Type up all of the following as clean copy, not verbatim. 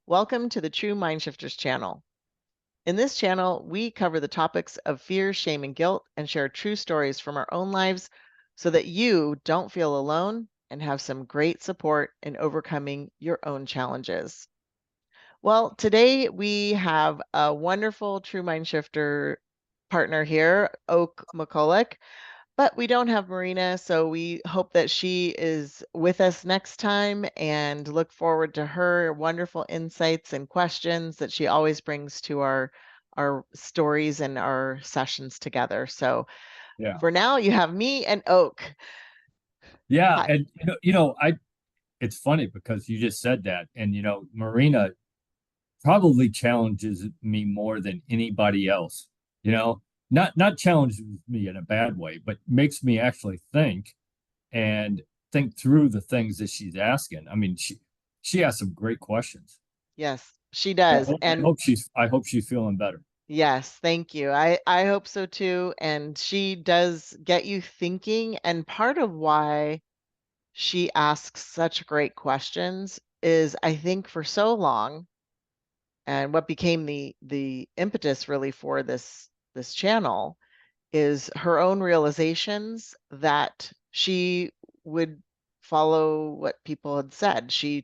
Welcome to the True Mindshifters channel. In this channel, we cover the topics of fear, shame, and guilt and share true stories from our own lives so that you don't feel alone and have some great support in overcoming your own challenges. Well, today we have a wonderful True Mindshifter partner here, Oak McCulloch. But we don't have Marina, so we hope that she is with us next time and look forward to her wonderful insights and questions that she always brings to our stories and our sessions together. So Yeah. for now, you have me and Oak. Yeah. Hi. And it's funny because you just said that. And Marina probably challenges me more than anybody else. You know, not challenges me in a bad way, but makes me actually and think through the things that she's asking. I mean, she has some great questions. Yes, she I does. hope, I And hope she's I hope she's feeling better. yes, thank you. I hope so too. And she does get you thinking. And part of why she asks such great questions is I think for so long, and what became the impetus really for this channel is her own realizations that she would follow what people had said. She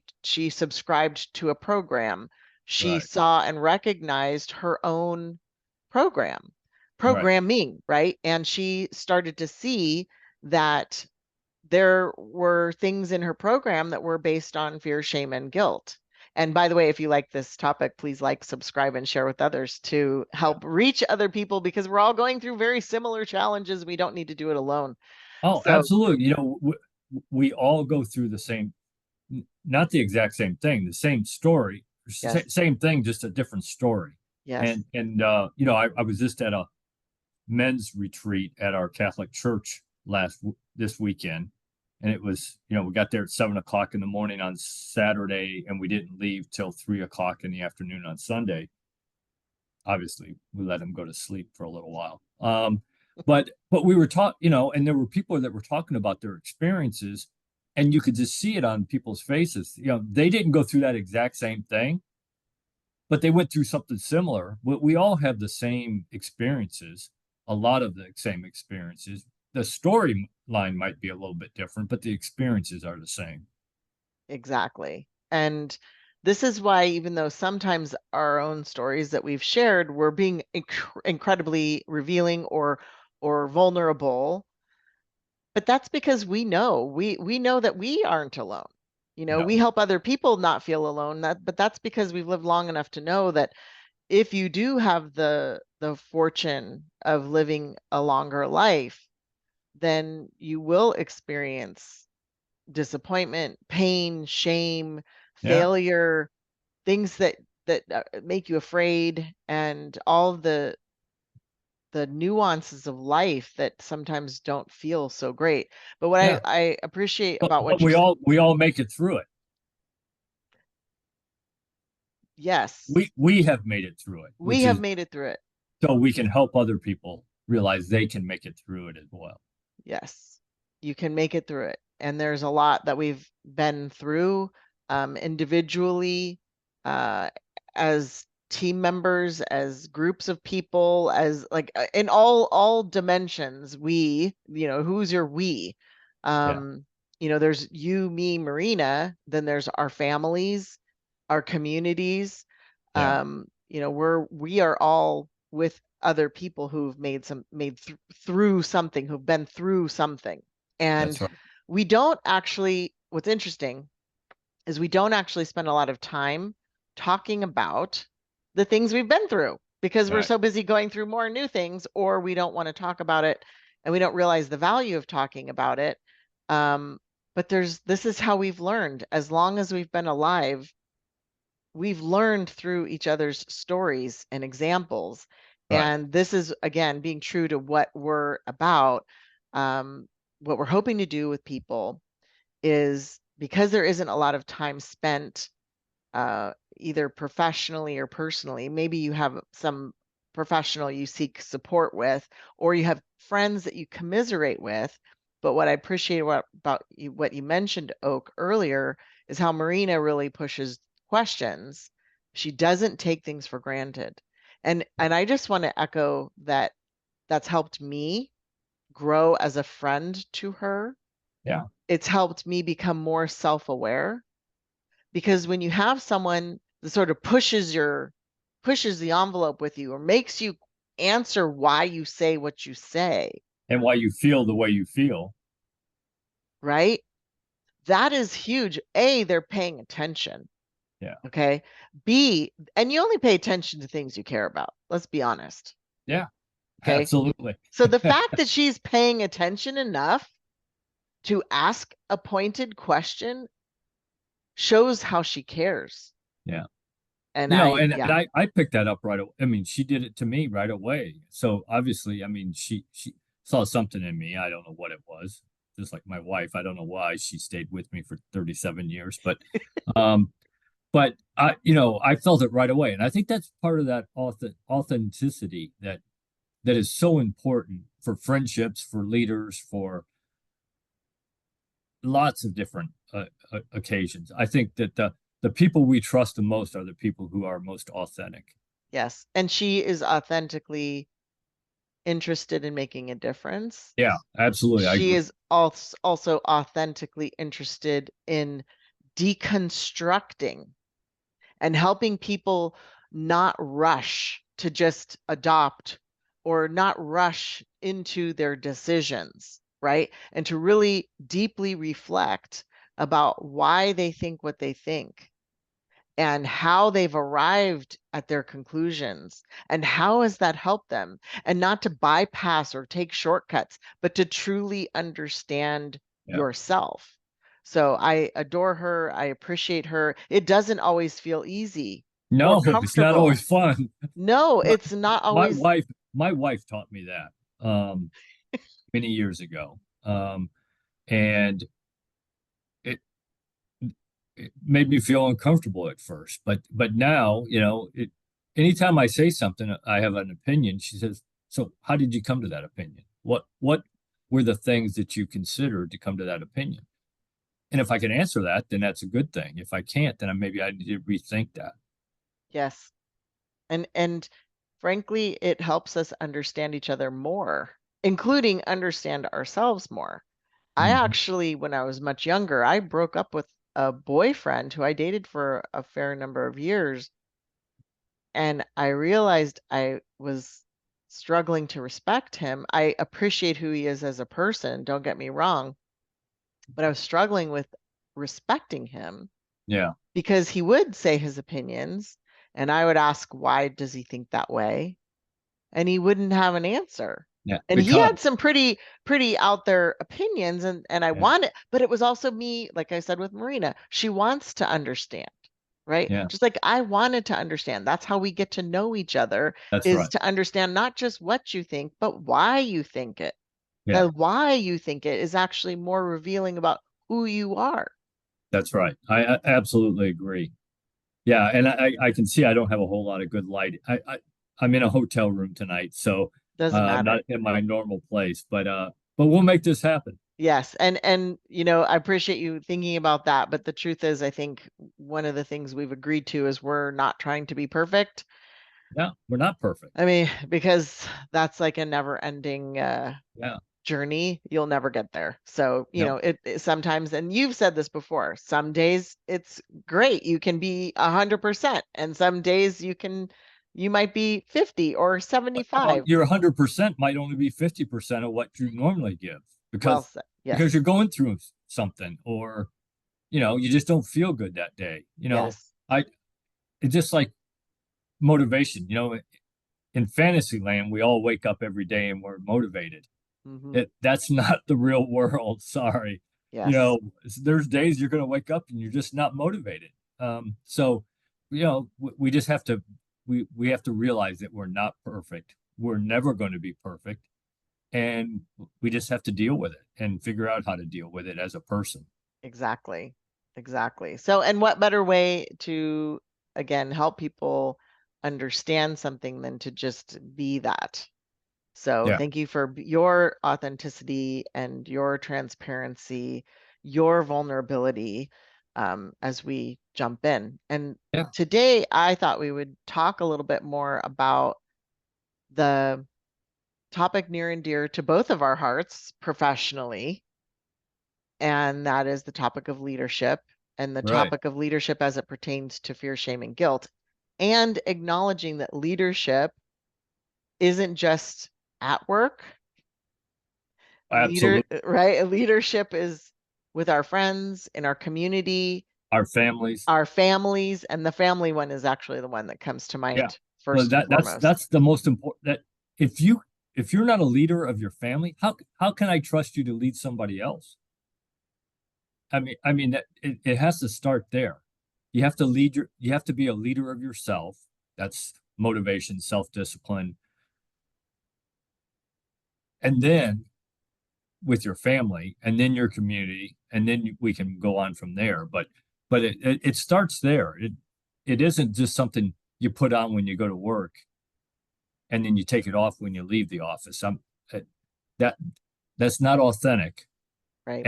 subscribed to a program. She Right. saw and recognized her own program, Right. programming, right? And she started to see that there were things in her program that were based on fear, shame, and guilt. And by the way, if you like this topic, please like, subscribe, and share with others to Yeah. help reach other people because we're all going through very similar challenges. We don't need to do it alone. Oh, So, absolutely. We all go through the same, not the exact same thing, the same story, yes, same thing, just a different story. yes, And I was just at a men's retreat at our Catholic church this weekend, and it was, we got there at 7 o'clock in the morning on Saturday, and we didn't leave till 3 o'clock in the afternoon on Sunday. Obviously, we let them go to sleep for a little while. But we were taught, and there were people that were talking about their experiences, and you could just see it on people's faces. They didn't go through that exact same thing, but they went through something similar. We all have the same experiences, a lot of the same experiences. The storyline might be a little bit different, but the experiences are the same. exactly. And this is why, even though sometimes our own stories that we've shared were being incredibly revealing or vulnerable, but that's because we know that we aren't alone. We No. help other people not feel alone. But that's because we've lived long enough to know that if you do have the fortune of living a longer life, then you will experience disappointment, pain, shame, Yeah. failure, things that make you afraid, and all the nuances of life that sometimes don't feel so great. But what I, Yeah. I appreciate But, about but what you, we all make it through it. yes, We have made it through it, we which have is made it through it. so we can help other people realize they can make it through it as well. Yes, you can make it through it. And there's a lot that we've been through individually, uh, as team members, as groups of people, as like in all dimensions. Who's your we? Yeah. Um, there's you, me, Marina, then there's our families, our communities. Yeah. We are all with other people who've through something, who've been through something. And That's right. we don't actually, what's interesting is we don't actually spend a lot of time talking about the things we've been through because we're Right. so busy going through more new things, or we don't want to talk about it and we don't realize the value of talking about it. Um, but this is how we've learned. As long as we've been alive, we've learned through each other's stories and examples. Right. And this is, again, being true to what we're about. Um, what we're hoping to do with people is because there isn't a lot of time spent either professionally or personally. Maybe you have some professional you seek support with, or you have friends that you commiserate with. But what I appreciate about what you mentioned, Oak, earlier is how Marina really pushes questions She doesn't take things for granted. And I just want to echo that that's helped me grow as a friend to her. Yeah. It's helped me become more self-aware because when you have someone that sort of pushes the envelope with you or makes you answer why you say what you say, And why you feel the way you feel. right? That is huge. A, they're paying attention. Yeah. Okay. B, and you only pay attention to things you care about. Let's be honest. Yeah. Okay. Absolutely. So the fact that she's paying attention enough to ask a pointed question shows how she cares. Yeah. And You know, I, and yeah, I picked that up right away. I mean, she did it to me right away. So obviously, I mean, she saw something in me. I don't know what it was. Just like my wife, I don't know why she stayed with me for 37 years, um, but I felt it right away, and I think that's part of that authenticity that is so important for friendships, for leaders, for lots of different occasions. I think that the people we trust the most are the people who are most authentic. yes. And she is authentically interested in making a difference. Yeah, absolutely. I She agree. is also authentically interested in deconstructing and helping people not rush to just adopt or not rush into their decisions, right? And to really deeply reflect about why they think what they think and how they've arrived at their conclusions and how has that helped them, and not to bypass or take shortcuts, but to truly understand Yeah. yourself. So I adore her. I appreciate her. It doesn't always feel easy or No, it's not comfortable. always fun. No, My, it's not my always. wife, my wife taught me that many years ago, and it it made me feel uncomfortable at first. But now, anytime I say something, I have an opinion. She says, "So, how did you come to that opinion? What were the things that you considered to come to that opinion?" And if I can answer that, then that's a good thing. If I can't, then maybe I need to rethink that. Yes. And frankly, it helps us understand each other more, including understand ourselves more. I Mhm. actually, when I was much younger, I broke up with a boyfriend who I dated for a fair number of years, and I realized I was struggling to respect him. I appreciate who he is as a person, don't get me wrong, but I was struggling with respecting him Yeah, because he would say his opinions, and I would ask, why does he think that way? And he wouldn't have an answer. yeah, And he because had some pretty out there opinions, and I yeah, wanted, but it was also me, like I said with Marina, she wants to understand, right? yeah, Just like I wanted to understand. That's how we get to know each other, that's is right. to understand not just what you think, but why you think it. Yeah, The why you think it is actually more revealing about who you are. that's right. I absolutely agree. Yeah, and I can see I don't have a whole lot of good light. I'm in a hotel room tonight, so Doesn't I'm matter. not in my normal place, but we'll make this happen. Yes, and I appreciate you thinking about that, but the truth is I think one of the things we've agreed to is we're not trying to be perfect. Yeah, we're not perfect. I mean, because that's like a never-ending Yeah, journey. You'll never get there. So, no, it sometimes, and you've said this before, some days it's great. You can be 100%, and some days you might be 50 or well, 75. your 100% might only be 50% of what you normally give Well because said. because Yes. you're going through something, or you just don't feel good that day. Yes. I it's just like motivation. In fantasy land, we all wake up every day and we're motivated. Hmm. That's not the real world. Sorry. You Yes. know, there's days you're going to wake up and you're just not motivated. So, we just have to we have to realize that we're not perfect. We're never going to be perfect, and we just have to deal with it and figure out how to deal with it as a person. Exactly. Exactly. So, and what better way to, again, help people understand something than to just be that? So, Yeah. thank you for your authenticity and your transparency, your vulnerability. as we jump in. And Yeah. today I thought we would talk a little bit more about the topic near and dear to both of our hearts professionally, and that is the topic of leadership and the Right. topic of leadership as it pertains to fear, shame, and guilt, and acknowledging that leadership isn't just at work. Absolutely. Right? Leadership is with our friends, in our community, Our families. our families, and the family one is actually the one that comes to Yeah. mind Well, first and foremost. that's the most important. That if you're not a leader of your family, how can I trust you to lead somebody else? I mean that it has to start there. You have to be a leader of yourself. That's motivation, self-discipline. And then with your family, and then your community, and then we can go on from there. But it starts there. It isn't just something you put on when you go to work and then you take it off when you leave the office. That that's not authentic. Right.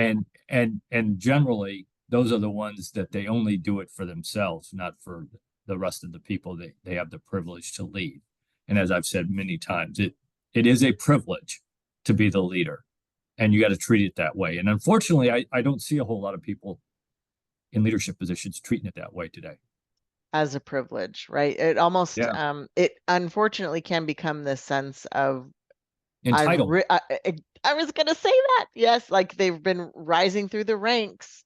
And generally those are the ones that they only do it for themselves, not for the rest of the people they have the privilege to lead. And as I've said many times, it is a privilege to be the leader, and you got to treat it that way. And unfortunately, I don't see a whole lot of people in leadership positions treating it that way today. As a privilege, right? It almost Yeah. it unfortunately can become this sense of Entitlement. I was going to say that. Yes, like they've been rising through the ranks,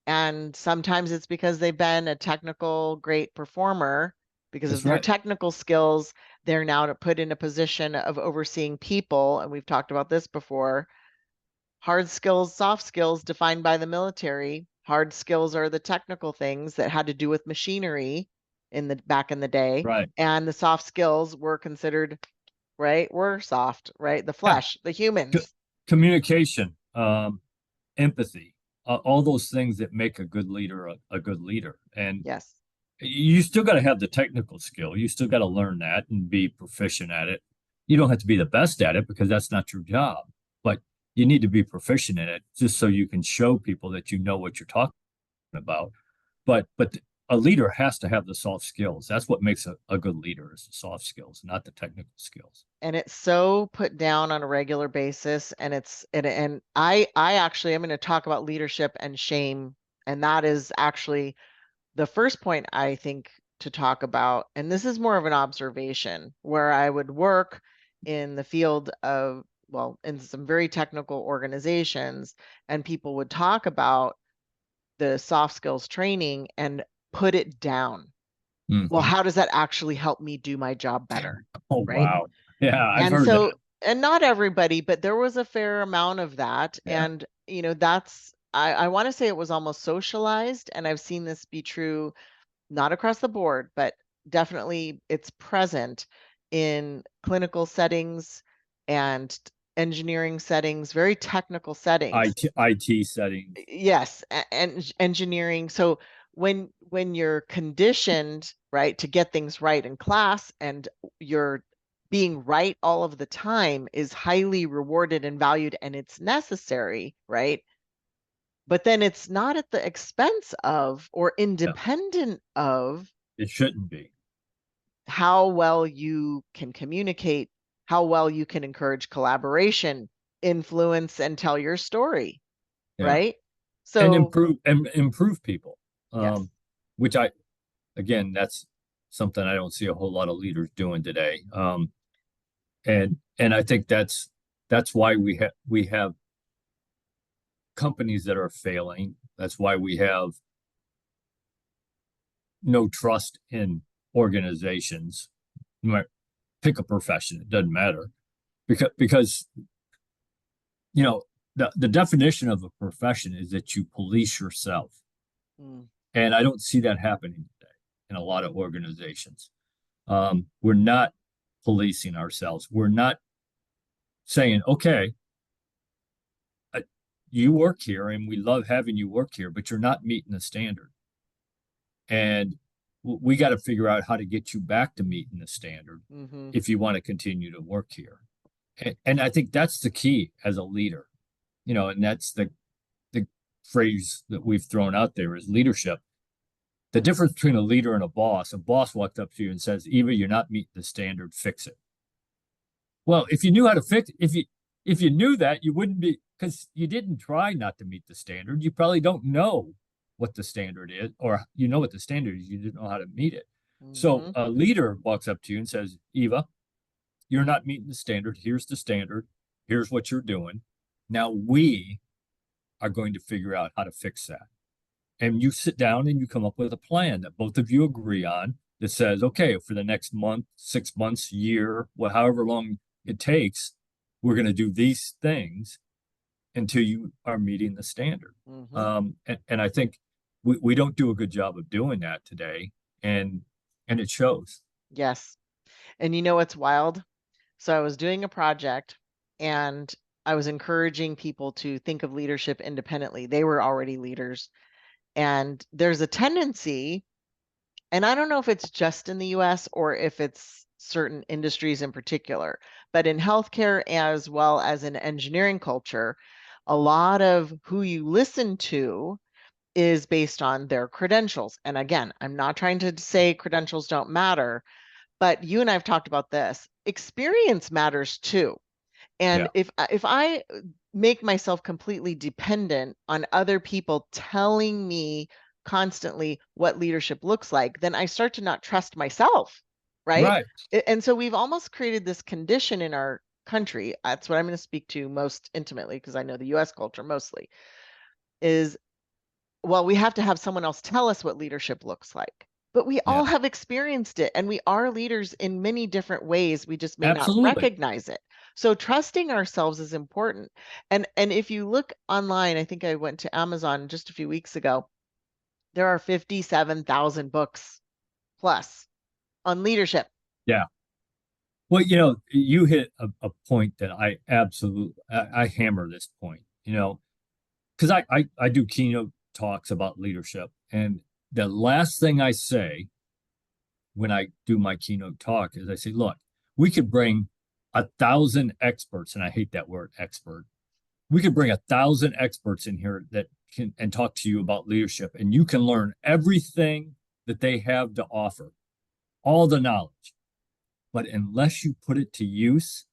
and sometimes it's because they've been a technical great performer because of That's their right. technical skills. They're now to put in a position of overseeing people, and we've talked about this before. Hard skills, soft skills defined by the military. Hard skills are the technical things that had to do with machinery in the back in the day, Right. and the soft skills were considered, right? Were soft, right? The Yeah. flesh, the C- humans. Communication, empathy, all those things that make a good leader a good leader. And Yes. you still got to have the technical skill. You still got to learn that and be proficient at it. You don't have to be the best at it because that's not your job, but you need to be proficient in it just so you can show people that you know what you're talking about. But a leader has to have the soft skills. That's what makes a good leader is the soft skills, not the technical skills. And it's so put down on a regular basis, and I actually I'm going to talk about leadership and shame, and that is actually the first point I think to talk about. And this is more of an observation where I would work in the field of, well, in some very technical organizations, and people would talk about the soft skills training and put it down. Well, Mm-hmm. how does that actually help me do my job better? Oh, Right. wow. Yeah, I've And heard that. so, and not everybody, but there was a fair amount of that. Yeah. And, I want to say it was almost socialized. And I've seen this be true, not across the board, but definitely it's present in clinical settings and engineering settings, very technical settings. IT settings. Yes, and engineering. So when you're conditioned, right, to get things right in class, and you're being right all of the time is highly rewarded and valued, and it's necessary, right? But then it's not at the expense of or Yeah, independent of it shouldn't be. how well you can communicate, how well you can encourage collaboration, influence, and tell your story, Yeah. right? And So, improve people. yes. Which again, that's something I don't see a whole lot of leaders doing today. And I think that's why we have companies that are failing. That's why we have no trust in organizations. You might pick a profession, it doesn't matter. Because the definition of a profession is that you police yourself. Mm, And I don't see that happening today in a lot of organizations. We're not policing ourselves. We're not saying, okay, you work here and we love having you work here, but you're not meeting the standard. And we got to figure out how to get you back to meeting the standard hmm if you want to continue to work here. And I think that's the key as a leader, and that's the phrase that we've thrown out there is leadership. The difference between a leader and a boss walks up to you and says, Eva, you're not meeting the standard, fix it. Well, if you knew how to fix, if you knew that, you wouldn't be, because you didn't try not to meet the standard. You probably don't know what the standard is, or you know what the standard is. You didn't know how to meet it. So Hmm. a leader walks up to you and says, Eva, you're not meeting the standard. Here's the standard. Here's what you're doing. Now we are going to figure out how to fix that. And you sit down and you come up with a plan that both of you agree on that says, okay, for the next month, 6 months, year, well, however long it takes, we're going to do these things until you are meeting the standard. Hmm. And I think we don't do a good job of doing that today, and it shows. Yes. And you know what's wild? So I was doing a project and I was encouraging people to think of leadership independently. They were already leaders. And there's a tendency, and I don't know if it's just in the US or if it's certain industries in particular, but in healthcare as well as in engineering culture, a lot of who you listen to is based on their credentials. And again, I'm not trying to say credentials don't matter, but you and I have talked about this. Experience matters too. And Yeah, if I make myself completely dependent on other people telling me constantly what leadership looks like, then I start to not trust myself, right? right. And so we've almost created this condition in our country. That's what I'm going to speak to most intimately because I know the US culture mostly is, well, we have to have someone else tell us what leadership looks like. But we Yeah, all have experienced it and we are leaders in many different ways. We just may not absolutely. recognize it. So trusting ourselves is important. And if you look online, I think I went to Amazon just a few weeks ago, there are 57,000 books plus on leadership. Yeah. Well, you hit a point that I absolutely I hammer this point, because I do keynote talks about leadership. And the last thing I say when I do my keynote talk is I say, look, we could bring 1,000 experts, and I hate that word expert. We could bring 1,000 experts in here that can and talk to you about leadership, and you can learn everything that they have to offer, all the knowledge. But unless you put it to use,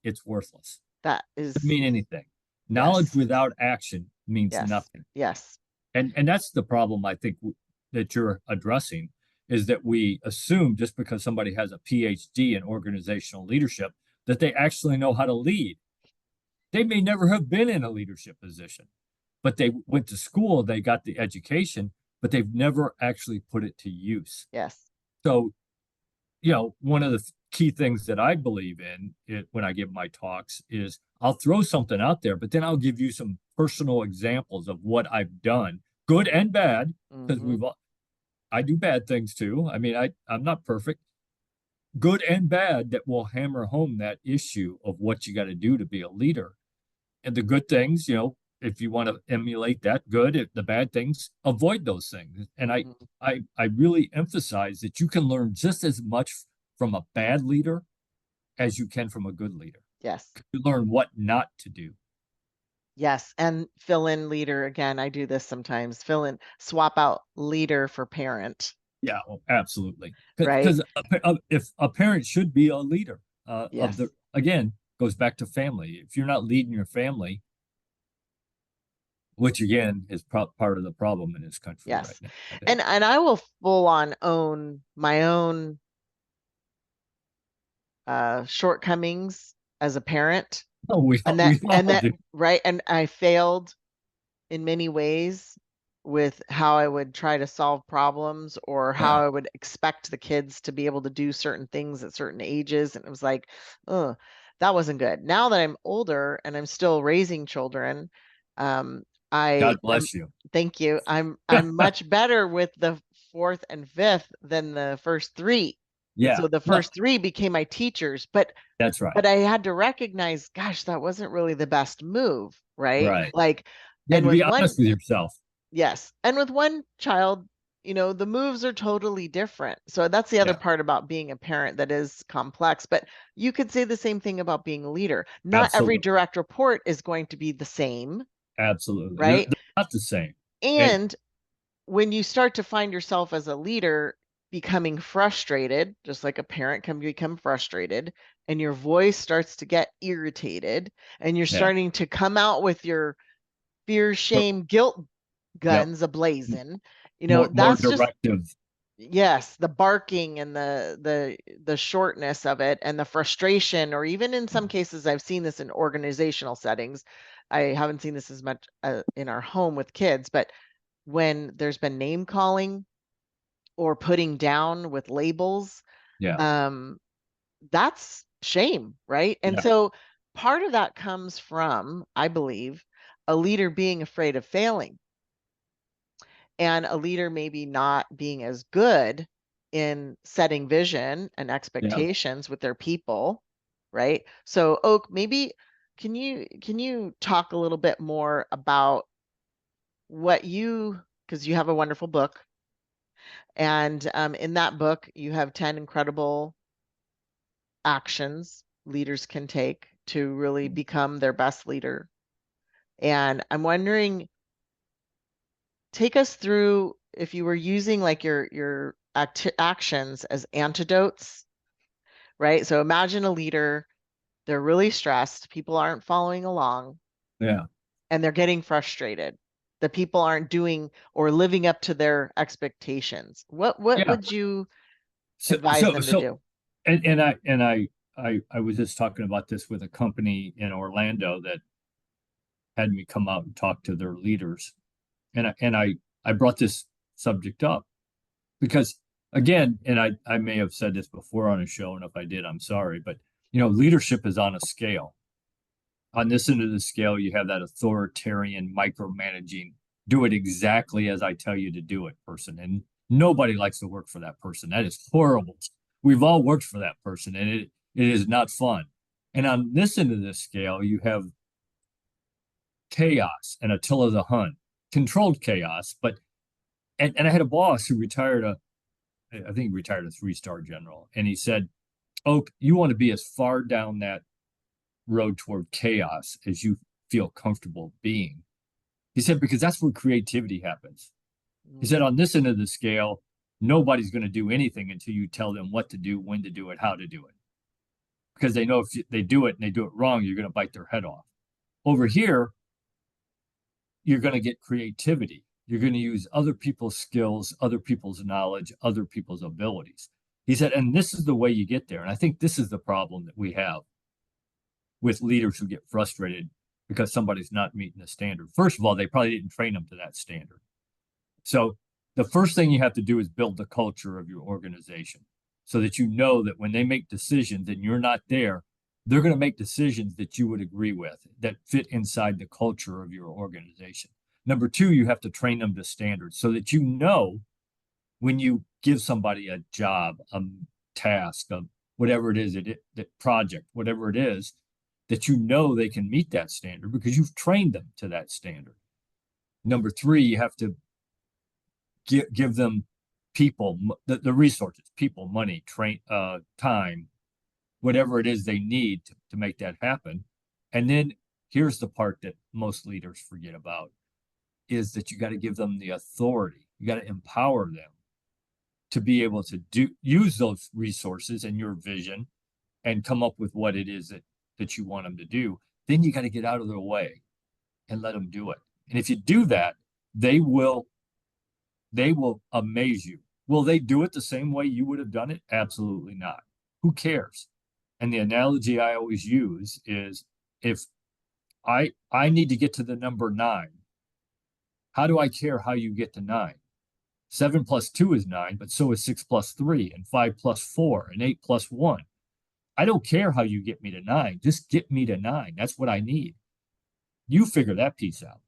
it's worthless. That It doesn't is, mean anything. Knowledge yes, without action means yes, nothing. yes, And that's the problem I think that you're addressing is that we assume just because somebody has a PhD in organizational leadership that they actually know how to lead. They may never have been in a leadership position, but they went to school, they got the education, but they've never actually put it to use. yes. So, one of the key things that I believe in when I give my talks is I'll throw something out there, but then I'll give you some personal examples of what I've done, good and bad, because Hmm. I do bad things too. I mean, I'm not perfect, good and bad, that will hammer home that issue of what you got to do to be a leader. And the good things, if you want to emulate that, good. If the bad things, avoid those things. And I, Hmm. I, I really emphasize that you can learn just as much from a bad leader as you can from a good leader. Yes. You learn what not to do. Yes, and fill in leader again. I do this sometimes. Fill in, swap out leader for parent, Yeah, well, absolutely. right? Because if a parent should be a leader Yes, again, goes back to family. If you're not leading your family, which again is part of the problem in this country right yes. now, I think. And I will full on own my own shortcomings as a parent. Oh, we And all that do. right. And I failed in many ways with how I would try to solve problems or how Yeah, I would expect the kids to be able to do certain things at certain ages. And it was like, oh, that wasn't good. Now that I'm older and I'm still raising children, um, I God am, bless you. thank you. I'm much better with the fourth and fifth than the first three. And Yeah, so the well, first three became my teachers, that's right. but I had to recognize, gosh, that wasn't really the best move, right? Right. Like, You had and to with be one, honest with yourself. yes, and with one child, the moves are totally different. So that's the other Yeah, part about being a parent that is complex. But you could say the same thing about being a leader. Not every absolutely. direct report is going to be the same, Absolutely. right? Not the same. And And when you start to find yourself as a leader becoming frustrated, just like a parent can become frustrated, and your voice starts to get irritated, and you're yeah, starting to come out with your fear, shame, guilt yep, guns ablazing, more that's just, directive. yes, the barking and the shortness of it and the frustration, or even in some cases I've seen this in organizational settings. I haven't seen this as much in our home with kids, but when there's been name calling or putting down with labels, Yeah, um, that's shame, right? And yeah, so part of that comes from, I believe, a leader being afraid of failing, and a leader maybe not being as good in setting vision and yeah. expectations with their people, right? So Oak, maybe can you talk a little bit more about what you, because you have a wonderful book, and in that book you have 10 incredible actions leaders can take to really become their best leader. And I'm wondering, take us through, if you were using like your actions as antidotes, right? So imagine a leader, they're really stressed, people aren't following along, Yeah. and they're getting frustrated. The people aren't doing or living up to their expectations. What Yeah. would you So, advise so, them to so, do? and I was just talking about this with a company in Orlando that had me come out and talk to their leaders. And I brought this subject up because again, and I may have said this before on a show, and if I did, I'm sorry, but leadership is on a scale. On this end of the scale, you have that authoritarian, micromanaging, do it exactly as I tell you to do it person. And nobody likes to work for that person. That is horrible. We've all worked for that person, and it is not fun. And on this end of the scale, you have chaos and Attila the Hun, controlled chaos. And I had a boss who retired I think he retired a 3-star general, and he said, "Oak, you want to be as far down that road toward chaos as you feel comfortable being." He said, because that's where creativity happens. He Mm, said, on this end of the scale, nobody's going to do anything until you tell them what to do, when to do it, how to do it. Because they know if they do it and they do it wrong, you're going to bite their head off. Over here, you're going to get creativity. You're going to use other people's skills, other people's knowledge, other people's abilities. He said, and this is the way you get there. And I think this is the problem that we have with leaders who get frustrated because somebody's not meeting the standard. First of all, they probably didn't train them to that standard. So the first thing you have to do is build the culture of your organization so that you know that when they make decisions and you're not there, they're going to make decisions that you would agree with that fit inside the culture of your organization. Number two, you have to train them to standards so that you know when you give somebody a job, a task, whatever it is, that project, whatever it is, that you know they can meet that standard because you've trained them to that standard. Number three, you have to give them people, the resources, people, money, time, whatever it is they need to make that happen. And then here's the part that most leaders forget about is that you got to give them the authority. You got to empower them to be able to use those resources and your vision and come up with what it is that you want them to do. Then you got to get out of their way and let them do it. And if you do that, they will they will amaze you. Will they do it the same way you would have done it? Absolutely not. Who cares? And the analogy I always use is if I need to get to the number 9, how do I care how you get to 9? 7 plus 2 is 9, but so is 6 plus 3, and 5 plus 4, and 8 plus 1. I don't care how you get me to 9. Just get me to 9. That's what I need. You figure that piece out.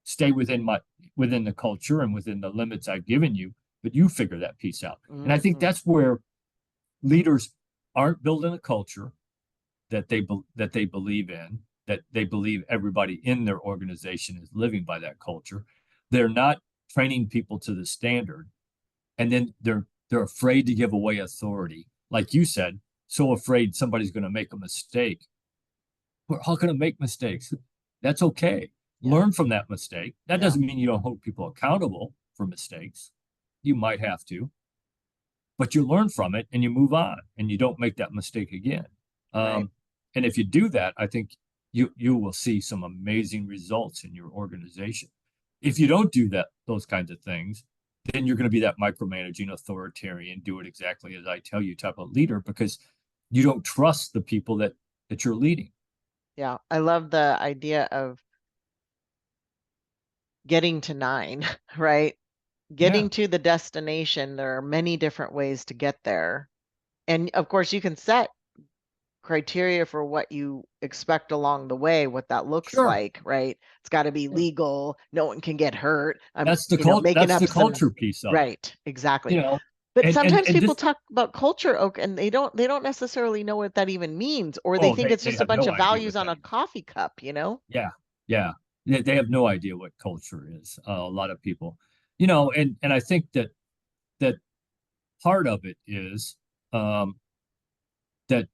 Stay within the culture and within the limits I've given you, but you figure that piece out. And I think mhm. that's where leaders aren't building a culture that they believe in, that they believe everybody in their organization is living by that culture. They're not training people to the standard, and then they're afraid to give away authority. Like you said, so afraid somebody's going to make a mistake. We're all going to make mistakes. That's okay. Yeah. learn from that mistake. That Yeah. doesn't mean you don't hold people accountable for mistakes. You might have to, but you learn from it and you move on and you don't make that mistake again. Right. Um, and if you do that, I think you will see some amazing results in your organization. If you don't do those kinds of things, then you're going to be that micromanaging authoritarian, do it exactly as I tell you type of leader because you don't trust the people that you're leading. Yeah. I love the idea of getting to nine, right? Yeah, Getting to the destination, there are many different ways to get there. And of course, you can set criteria for what you expect along the way, what that looks sure. like, right? It's got to be legal. No one can get hurt. I'm, That's the cult. making That's up the some, culture piece of it. right, exactly. You know, But and sometimes and people this. talk about culture oak and they don't necessarily know what that even means, or they Oh, think it's they just a have bunch no of idea values what on that a is. coffee cup. Yeah, yeah. They have no idea what culture is. A lot of people, and I think that part of it is um, that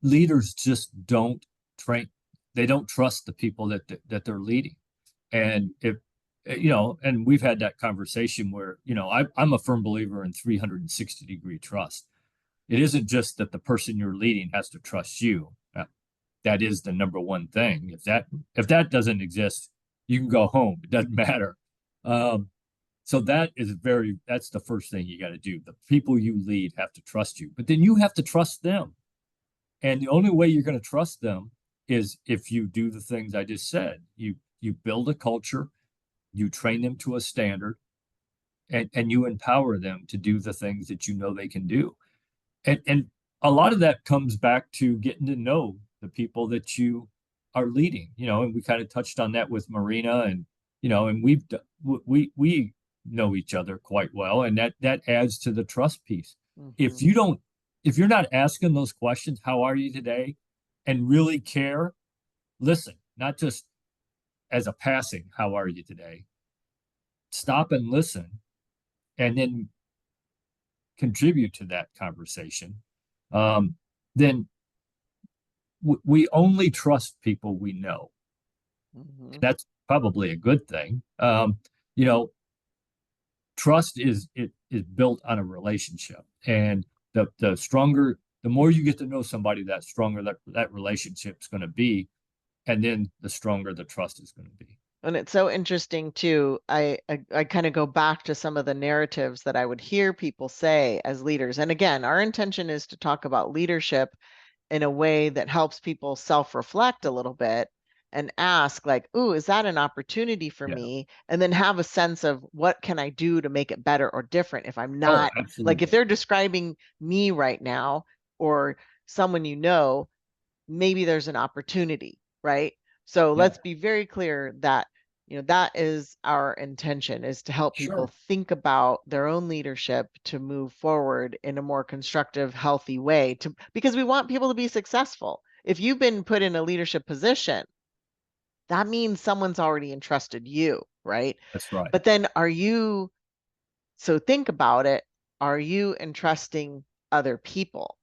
leaders just don't train. They don't trust the people that they're leading, and if and we've had that conversation where I'm a firm believer in 360-degree trust. It isn't just that the person you're leading has to trust you. That is the number one thing. If that doesn't exist, you can go home. It doesn't matter. Um, so that's the first thing you got to do. The people you lead have to trust you, but then you have to trust them. And the only way you're going to trust them is if you do the things I just said. You build a culture, you train them to a standard, and you empower them to do the things that you know they can do. And a lot of that comes back to getting to know the people that you are leading, and we kind of touched on that with Marina, and we know each other quite well, and that adds to the trust piece. Hmm. if you don't if you're not asking those questions, how are you today, and really care, listen, not just as a passing how are you today, stop and listen, and then contribute to that conversation, um, then we only trust people we know. Hmm. That's probably a good thing. You know, trust is built on a relationship, and the stronger, the more you get to know somebody, that stronger that relationship's going to be, and then the stronger the trust is going to be. And it's so interesting too. I kind of go back to some of the narratives that I would hear people say as leaders. And again, our intention is to talk about leadership in a way that helps people self-reflect a little bit and ask like, "Ooh, is that an opportunity for Yeah. me?" And then have a sense of what can I do to make it better or different if I'm Oh, not like if absolutely. they're describing me right now or someone maybe there's an opportunity, right? So Yeah. let's be very clear that that is our intention is to help people Sure. think about their own leadership to move forward in a more constructive, healthy way to because we want people to be successful. If you've been put in a leadership position, that means someone's already entrusted you, right? That's right. But then so think about it, are you entrusting other people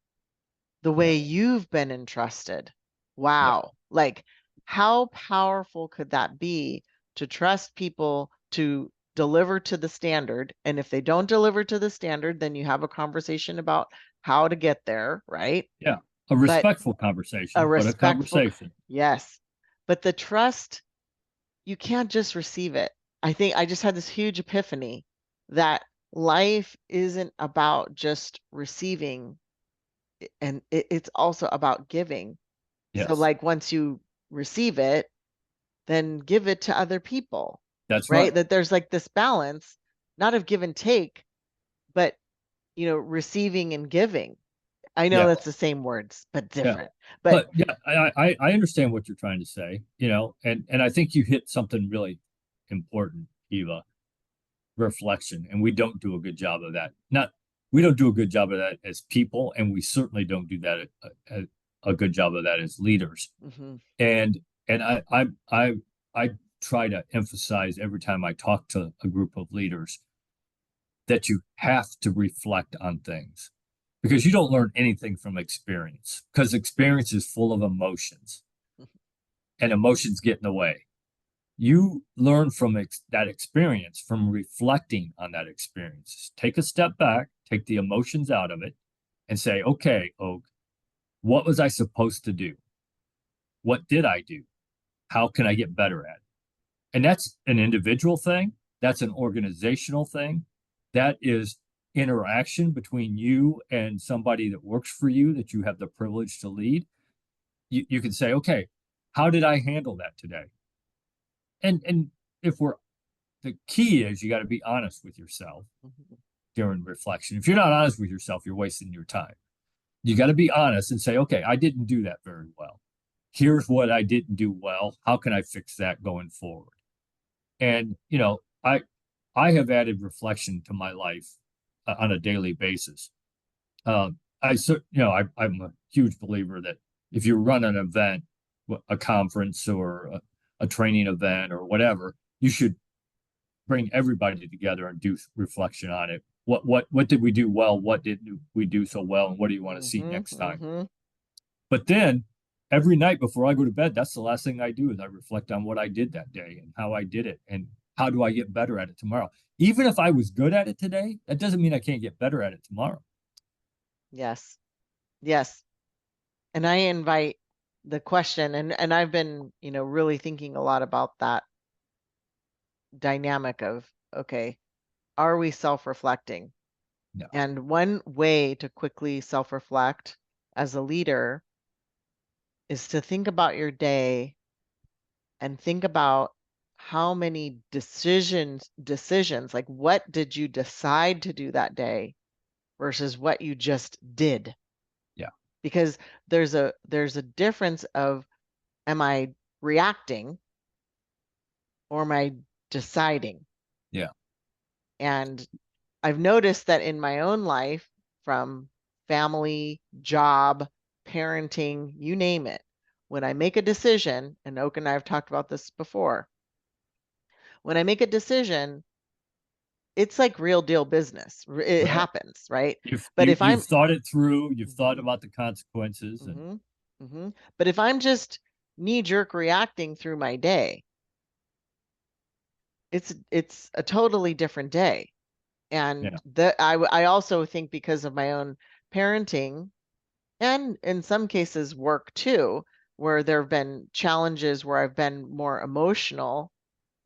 the Yeah. way you've been entrusted? Yeah. Wow. Like, how powerful could that be to trust people to deliver to the standard? And if they don't deliver to the standard, then you have a conversation about how to get there, right? Yeah. A But respectful a conversation, but a respectful, conversation. yes. But the trust, you can't just receive it. I think I just had this huge epiphany that life isn't about just receiving and it's also about giving. So, Yes. like, once you receive it, then give it to other people, That's right? right. That there's like this balance, not of give and take, but, receiving and giving. I know Yeah. that's the same words, but Yeah. different. But But yeah, I understand what you're trying to say, and I think you hit something really important, Eva, reflection. And we don't do a good job of that. Not We don't do a good job of that as people, and we certainly don't do that a good job of that as leaders. mhm, And I try to emphasize every time I talk to a group of leaders that you have to reflect on things because you don't learn anything from experience because experience is full of emotions and emotions get in the way. You learn from that experience, from reflecting on that experience. Take a step back, take the emotions out of it, and say, okay, Oak, what was I supposed to do? What did I do? How can I get better at it? And that's an individual thing. That's an organizational thing. That is interaction between you and somebody that works for you that you have the privilege to lead. You can say, okay, how did I handle that today? And if we're the key is you got to be honest with yourself Mhm. during reflection. If you're not honest with yourself, you're wasting your time. You got to be honest and say, okay, I didn't do that very well. Here's what I didn't do well. How can I fix that going forward? And I have added reflection to my life on a daily basis. I'm a huge believer that if you run an event, a conference or a training event or whatever, you should bring everybody together and do reflection on it. What did we do well? What did we do so well? And what do you want to see Mhm. next time? Mhm. But then every night before I go to bed, that's the last thing I do is I reflect on what I did that day and how I did it and how do I get better at it tomorrow. Even if I was good at it today, that doesn't mean I can't get better at it tomorrow. Yes. Yes. And I invite the question, and I've been, really thinking a lot about that dynamic of, okay, are we self-reflecting? No. And one way to quickly self-reflect as a leader is to think about your day and think about how many decisions, like what did you decide to do that day versus what you just did? Yeah. Because there's a difference of, am I reacting or am I deciding? Yeah. And I've noticed that in my own life, from family, job, parenting, you name it, when I make a decision, and Oak and I have talked about this before, when I make a decision, it's like real deal business. It Right. happens, right? You've But you, if you've I'm, thought it through, you've thought Mhm, about the consequences and mhm, mhm. But if I'm just knee jerk reacting through my day, it's a totally different day. And yeah, I also think, because of my own parenting, and in some cases work too, where there have been challenges where I've been more emotional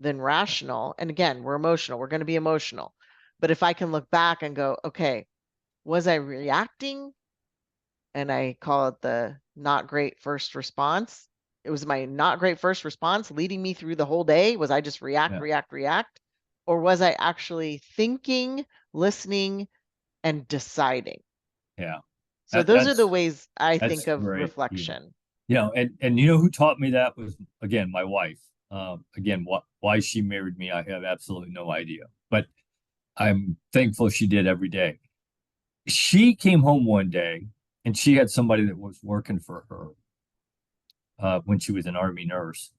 than rational. And again, we're emotional, we're going to be emotional. But if I can look back and go, okay, was I reacting? And I call it the not great first response. It was my not great first response leading me through the whole day. Was I just react, yeah, react, react? Or was I actually thinking, listening, and deciding? yeah. So those are the ways I think That's of great. Yeah. reflection. And you know who taught me that was again my wife. Again, why she married me, I have absolutely no idea. But I'm thankful she did every day. She came home one day and she had somebody that was working for her when she was an army nurse.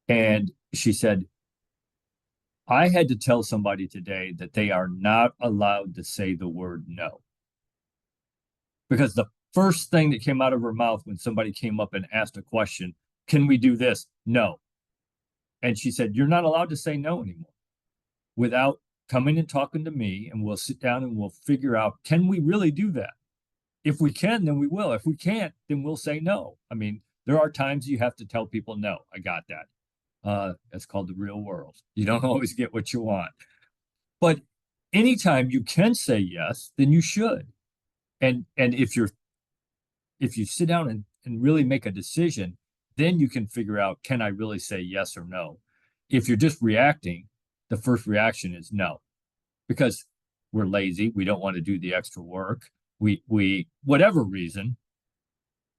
And she said, I had to tell somebody today that they are not allowed to say the word no. Because the first thing that came out of her mouth when somebody came up and asked a question, can we do this? No. And she said, you're not allowed to say no anymore without coming and talking to me, and we'll sit down and we'll figure out, can we really do that? If we can, then we will. If we can't, then we'll say no. I mean, there are times you have to tell people no. I got that. That's called the real world. You don't always get what you want. But anytime you can say yes, then you should. And if you sit down and really make a decision, then you can figure out, can I really say yes or no? If you're just reacting, the first reaction is no, because we're lazy, we don't want to do the extra work. We whatever reason,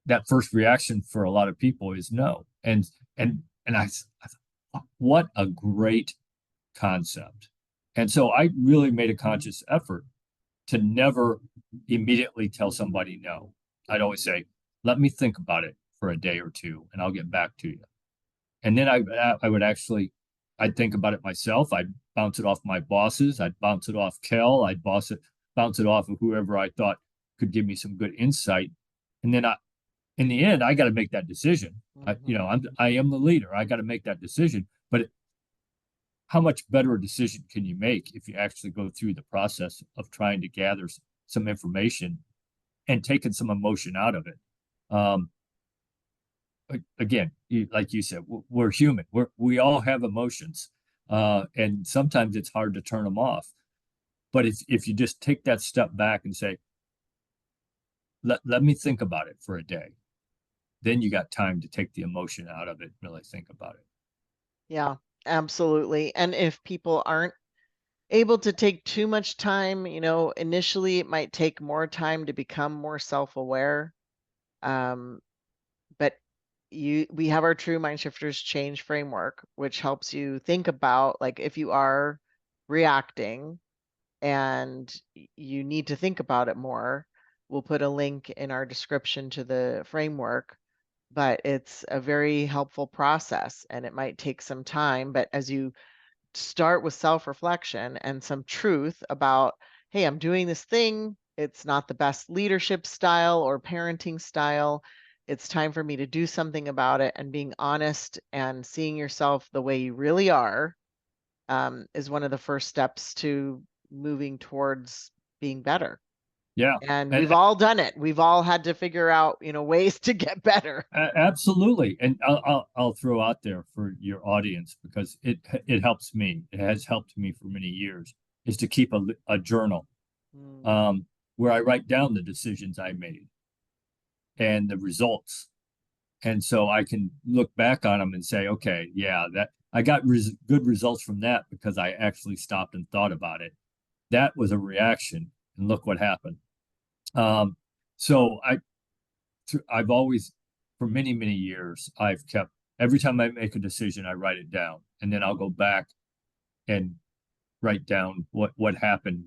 that first reaction for a lot of people is no. And what a great concept. And so I really made a conscious effort to never immediately tell somebody no. I'd always say, let me think about it for a day or two and I'll get back to you. And then I would actually, I'd think about it myself. I'd bounce it off my bosses. I'd bounce it off Kel. Bounce it off of whoever I thought could give me some good insight. And then in the end, I got to make that decision. Mhm. I am the leader. I got to make that decision. But how much better a decision can you make if you actually go through the process of trying to gather some information and taking some emotion out of it? Um, Again, like you said, we're human. We all have emotions, and sometimes it's hard to turn them off. But if you just take that step back and say, let me think about it for a day, then you got time to take the emotion out of it and really think about it. Yeah, absolutely. And if people aren't able to take too much time, initially it might take more time to become more self-aware. Um, but we have our True Mind Shifters change framework, which helps you think about like if you are reacting and you need to think about it more. We'll put a link in our description to the framework, but it's a very helpful process and it might take some time. But as you start with self reflection and some truth about, hey, I'm doing this thing. It's not the best leadership style or parenting style. It's time for me to do something about it. And being honest and seeing yourself the way you really are is one of the first steps to moving towards being better. Yeah, And and we've all done it. We've all had to figure out, ways to get better. absolutely. And I'll throw out there for your audience because it helps me. It has helped me for many years. Is to keep a journal Mm, um, where I write down the decisions I made and the results, and so I can look back on them and say, okay, yeah, that I got good results from that because I actually stopped and thought about it. That was a reaction, and look what happened. Um, so I've always, for many years, I've kept every time I make a decision, I write it down, and then I'll go back and write down what happened,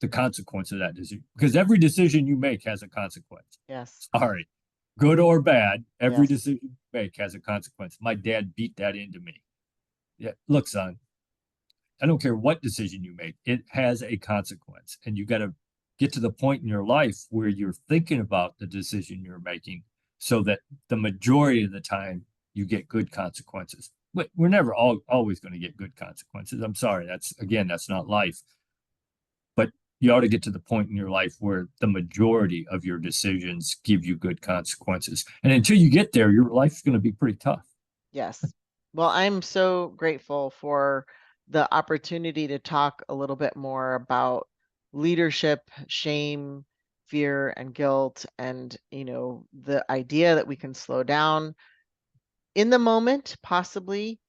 the consequence of that decision, because every decision you make has a consequence. yes. Sorry, good or bad, every Yes. decision you make has a consequence. My dad beat that into me. Yeah, look, son, I don't care what decision you make, it has a consequence. And you got to get to the point in your life where you're thinking about the decision you're making so that the majority of the time you get good consequences. But we're never always going to get good consequences. I'm sorry. That's not life. But you ought to get to the point in your life where the majority of your decisions give you good consequences. And until you get there, your life's going to be pretty tough. Yes. Well, I'm so grateful for the opportunity to talk a little bit more about leadership, shame, fear, and guilt, and, the idea that we can slow down in the moment, possibly.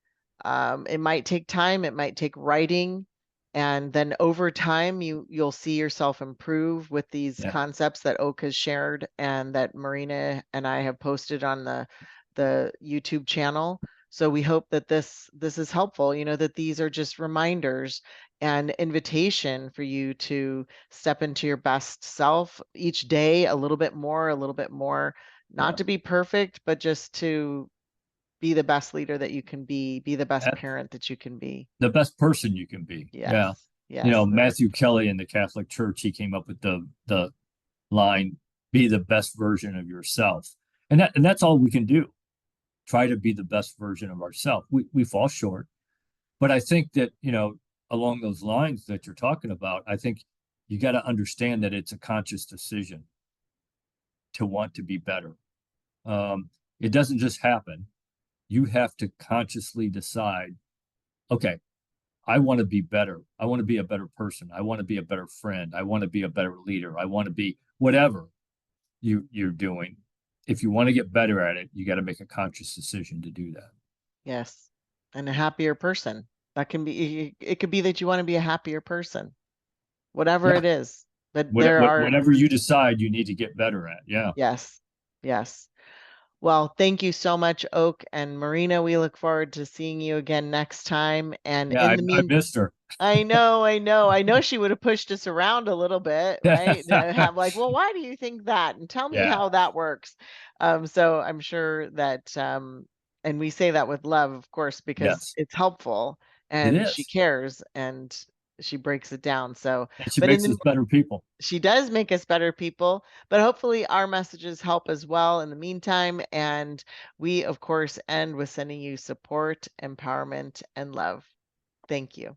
It might take time, it might take writing, and then over time you'll see yourself improve with these Yeah. concepts that Oak has shared and that Marina and I have posted on the YouTube channel. So we hope that this is helpful, that these are just reminders and invitation for you to step into your best self each day a little bit more, not Yeah. to be perfect, but just to be the best leader that you can be the best parent that you can be. The best person you can be. Yeah. Yes. Yes. Matthew Kelly in the Catholic Church, he came up with the line, be the best version of yourself. And that's all we can do. Try to be the best version of ourselves. We fall short. But I think that, along those lines that you're talking about, I think you got to understand that it's a conscious decision to want to be better. It doesn't just happen. You have to consciously decide, okay, I want to be better. I want to be a better person. I want to be a better friend. I want to be a better leader. I want to be whatever you're doing. If you want to get better at it, you got to make a conscious decision to do that. Yes. And a happier person. That can be it could be that you want to be a happier person, whatever Yeah. it is. But there are Whatever you decide you need to get better at. Yeah. yes. Yes. Well, thank you so much, Oak and Marina. We look forward to seeing you again next time. And Yeah. in the I mean missed her. I know, I know. I know she would have pushed us around a little bit, right? To have like, well, why do you think that? And tell me Yeah. how that works. So I'm sure that, and we say that with love, of course, because Yes. it's helpful It and she is. cares and she breaks it down. So, And she but in makes the us better people. she does make us better people, but hopefully our messages help as well in the meantime. And we, of course, end with sending you support, empowerment, and love. Thank you.